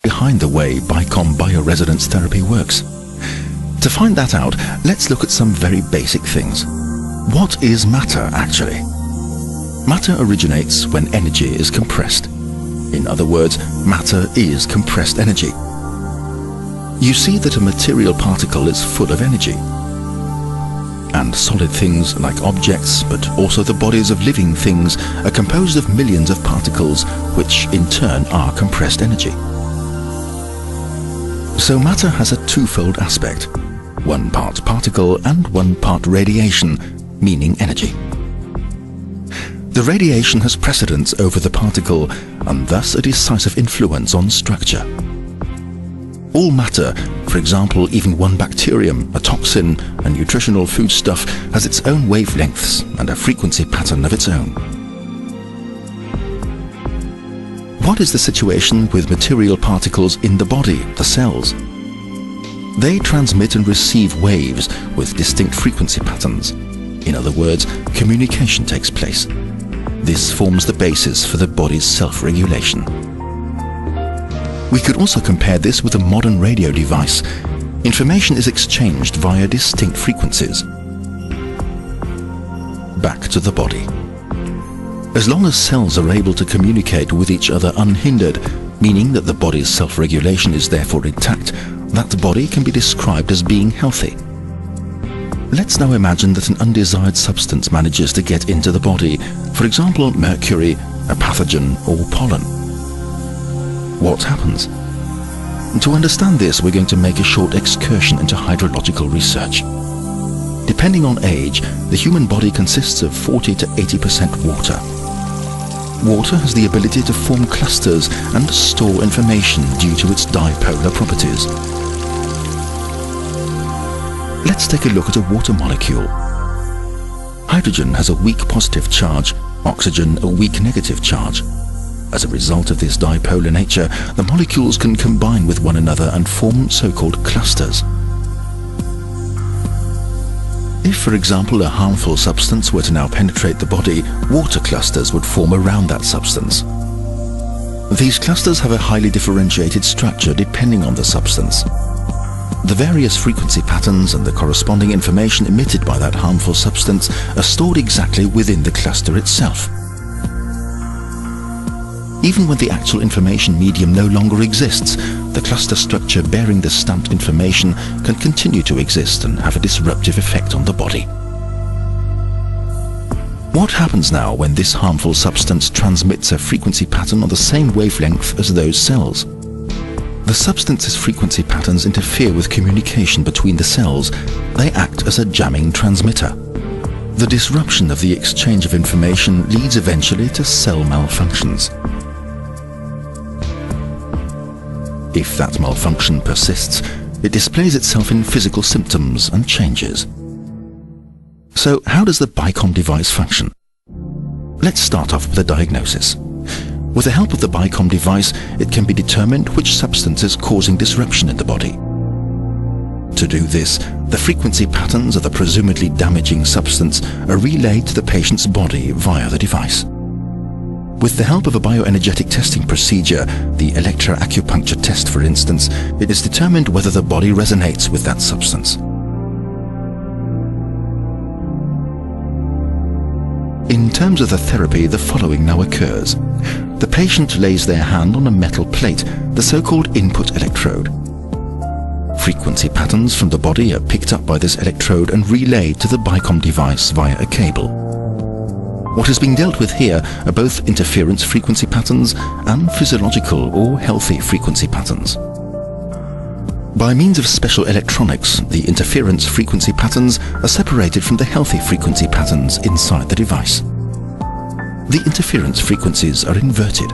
behind the way Bicom bioresonance therapy works. To find that out, let's look at some very basic things. What is matter actually? Matter originates when energy is compressed. In other words, matter is compressed energy. You see that a material particle is full of energy. And solid things like objects, but also the bodies of living things, are composed of millions of particles, which in turn are compressed energy. So matter has a twofold aspect, 1 part particle and 1 part radiation, meaning energy. The radiation has precedence over the particle and thus a decisive influence on structure. All matter, for example even one bacterium, a toxin, a nutritional foodstuff, has its own wavelengths and a frequency pattern of its own. What is the situation with material particles in the body, the cells? They transmit and receive waves with distinct frequency patterns. In other words, communication takes place. This forms the basis for the body's self-regulation. We could also compare this with a modern radio device. Information is exchanged via distinct frequencies. Back to the body. As long as cells are able to communicate with each other unhindered, meaning that the body's self-regulation is therefore intact, that body can be described as being healthy. Let's now imagine that an undesired substance manages to get into the body, for example mercury, a pathogen or pollen. What happens? To understand this, we're going to make a short excursion into hydrological research. Depending on age, the human body consists of 40 to 80% water. Water has the ability to form clusters and store information due to its dipolar properties. Let's take a look at a water molecule. Hydrogen has a weak positive charge, oxygen a weak negative charge. As a result of this dipolar nature, the molecules can combine with one another and form so-called clusters. If, for example, a harmful substance were to now penetrate the body, water clusters would form around that substance. These clusters have a highly differentiated structure depending on the substance. The various frequency patterns and the corresponding information emitted by that harmful substance are stored exactly within the cluster itself. Even when the actual information medium no longer exists, the cluster structure bearing the stamped information can continue to exist and have a disruptive effect on the body. What happens now when this harmful substance transmits a frequency pattern on the same wavelength as those cells? The substance's frequency patterns interfere with communication between the cells. They act as a jamming transmitter. The disruption of the exchange of information leads eventually to cell malfunctions. If that malfunction persists, it displays itself in physical symptoms and changes. So how does the Bicom device function? Let's start off with a diagnosis. With the help of the Bicom device, it can be determined which substance is causing disruption in the body. To do this, the frequency patterns of the presumably damaging substance are relayed to the patient's body via the device. With the help of a bioenergetic testing procedure, the electroacupuncture test for instance, it is determined whether the body resonates with that substance. In terms of the therapy, the following now occurs. The patient lays their hand on a metal plate, the so-called input electrode. Frequency patterns from the body are picked up by this electrode and relayed to the Bicom device via a cable. What is being dealt with here are both interference frequency patterns and physiological or healthy frequency patterns. By means of special electronics, the interference frequency patterns are separated from the healthy frequency patterns inside the device. The interference frequencies are inverted.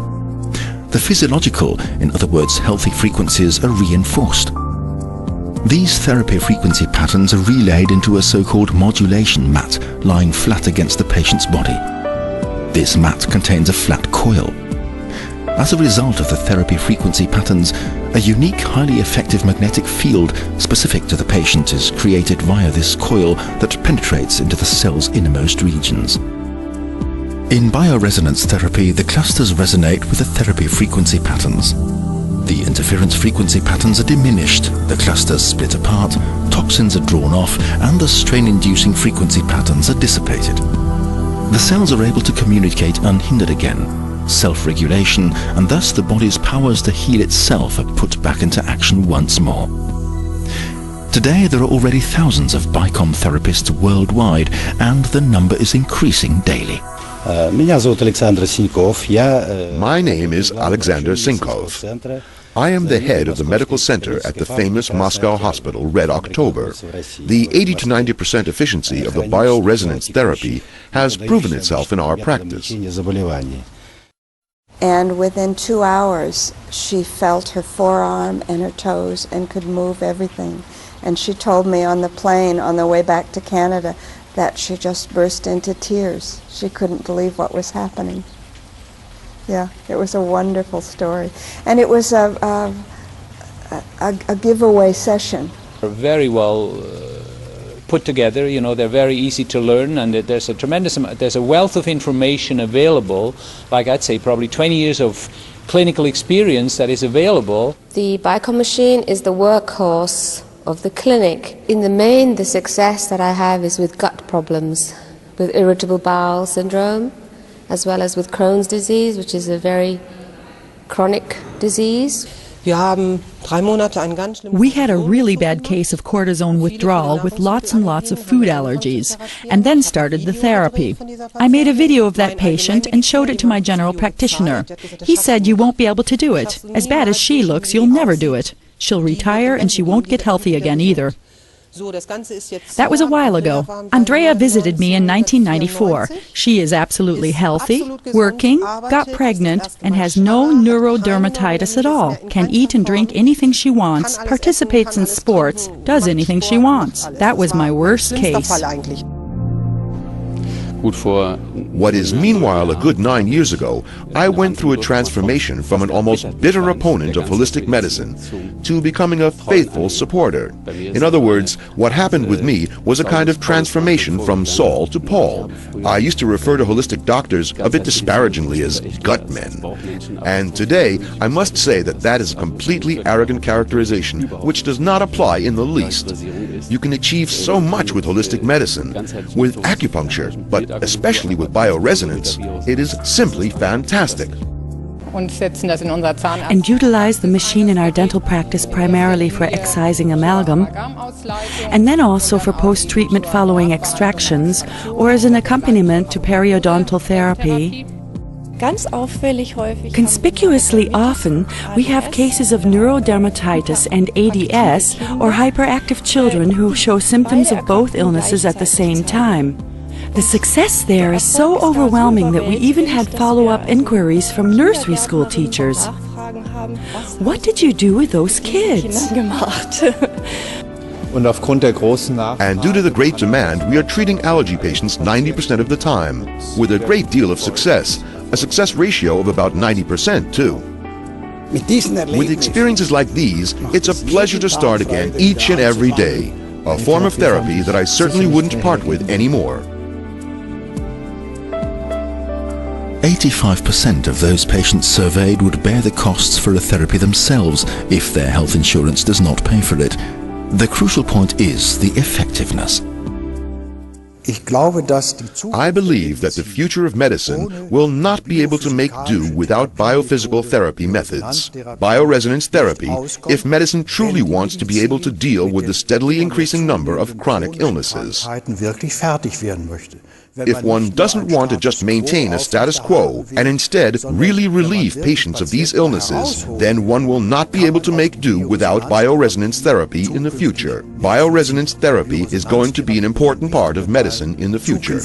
The physiological, in other words healthy frequencies, are reinforced. These therapy frequency patterns are relayed into a so-called modulation mat lying flat against the patient's body. This mat contains a flat coil. As a result of the therapy frequency patterns, a unique, highly effective magnetic field specific to the patient is created via this coil that penetrates into the cell's innermost regions. In bioresonance therapy, the clusters resonate with the therapy frequency patterns. The interference frequency patterns are diminished, the clusters split apart, toxins are drawn off, and the strain-inducing frequency patterns are dissipated. The cells are able to communicate unhindered again. Self-regulation, and thus the body's powers to heal itself are put back into action once more. Today there are already thousands of Bicom therapists worldwide, and the number is increasing daily. My name is Alexander Sinkov. I am the head of the medical center at the famous Moscow hospital Red October. The 80 to 90% efficiency of the bioresonance therapy has proven itself in our practice. And within 2 hours, she felt her forearm and her toes and could move everything. And she told me on the plane on the way back to Canada that she just burst into tears. She couldn't believe what was happening. Yeah, it was a wonderful story. And it was a giveaway session. Very well put together, you know, they're very easy to learn, and there's a tremendous amount, there's a wealth of information available, like I'd say probably 20 years of clinical experience that is available. The Bicom machine is the workhorse of the clinic. In the main, the success that I have is with gut problems, with irritable bowel syndrome, as well as with Crohn's disease, which is a very chronic disease. We had a really bad case of cortisone withdrawal with lots and lots of food allergies, and then started the therapy. I made a video of that patient and showed it to my general practitioner. He said, "You won't be able to do it. As bad as she looks, you'll never do it. She'll retire and she won't get healthy again either." That was a while ago. Andrea visited me in 1994. She is absolutely healthy, working, got pregnant, and has no neurodermatitis at all. Can eat and drink anything she wants, participates in sports, does anything she wants. That was my worst case. What is meanwhile a good 9 years ago, I went through a transformation from an almost bitter opponent of holistic medicine to becoming a faithful supporter. In other words, what happened with me was a kind of transformation from Saul to Paul. I used to refer to holistic doctors a bit disparagingly as gut men. And today, I must say that that is a completely arrogant characterization which does not apply in the least. You can achieve so much with holistic medicine, with acupuncture, but especially with bioresonance, it is simply fantastic. And utilize the machine in our dental practice primarily for excising amalgam, and then also for post-treatment following extractions, or as an accompaniment to periodontal therapy. Conspicuously often, we have cases of neurodermatitis and ADS, or hyperactive children who show symptoms of both illnesses at the same time. The success there is so overwhelming that we even had follow-up inquiries from nursery school teachers. What did you do with those kids? And due to the great demand, we are treating allergy patients 90% of the time, with a great deal of success, a success ratio of about 90% too. With experiences like these, it's a pleasure to start again each and every day, a form of therapy that I certainly wouldn't part with anymore. 85% of those patients surveyed would bear the costs for a therapy themselves if their health insurance does not pay for it. The crucial point is the effectiveness. I believe that the future of medicine will not be able to make do without biophysical therapy methods. Bioresonance therapy, if medicine truly wants to be able to deal with the steadily increasing number of chronic illnesses. If one doesn't want to just maintain a status quo and instead really relieve patients of these illnesses, then one will not be able to make do without bioresonance therapy in the future. Bioresonance therapy is going to be an important part of medicine in the future.